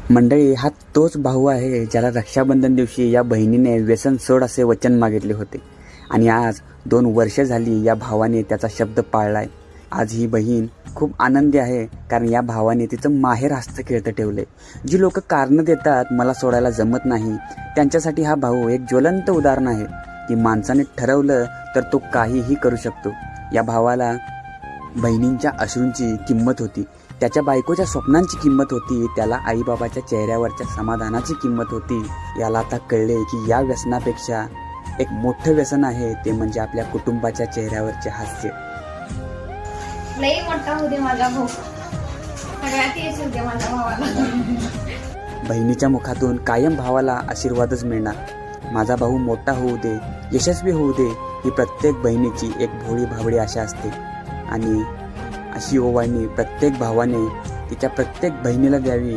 मंडळी, हा तोच भाऊ आहे ज्याला रक्षाबंधन दिवशी या बहिणीने व्यसन सोड असे वचन मागितले होते आणि आज 2 वर्षे झाली या भावाने त्याचा शब्द पाळलाय. आज ही बहीण खूप आनंदी आहे कारण या भावाने तिचं माहेर हस्त खेळतं ठेवले. जी लोक कारणं देतात मला सोडायला जमत नाही, त्यांच्यासाठी हा भाऊ एक ज्वलंत उदाहरण आहे की माणसाने ठरवलं तर तो काहीही करू शकतो. या भावाला बहिणींच्या अश्रूंची किंमत होती, त्याच्या बायकोच्या स्वप्नांची किंमत होती, त्याला आईबाबाच्या चेहऱ्यावरच्या समाधानाची किंमत होती. याला आता कळले की या व्यसनापेक्षा एक मोठं व्यसन आहे ते म्हणजे आपल्या कुटुंबाच्या चेहऱ्यावरचे हास्य. लई मोठा होते माझा भाऊ, सगळ्यात यश होते माझ्या भावाला. बहिणीच्या मुखातून कायम भावाला आशीर्वादच मिळणार. माझा भाऊ मोठा होऊ दे, यशस्वी होऊ दे, ही प्रत्येक बहिणीची एक भोळी भाबडी आशा असते आणि अशी ओवाळणी प्रत्येक भावाने तिच्या प्रत्येक बहिणीला द्यावी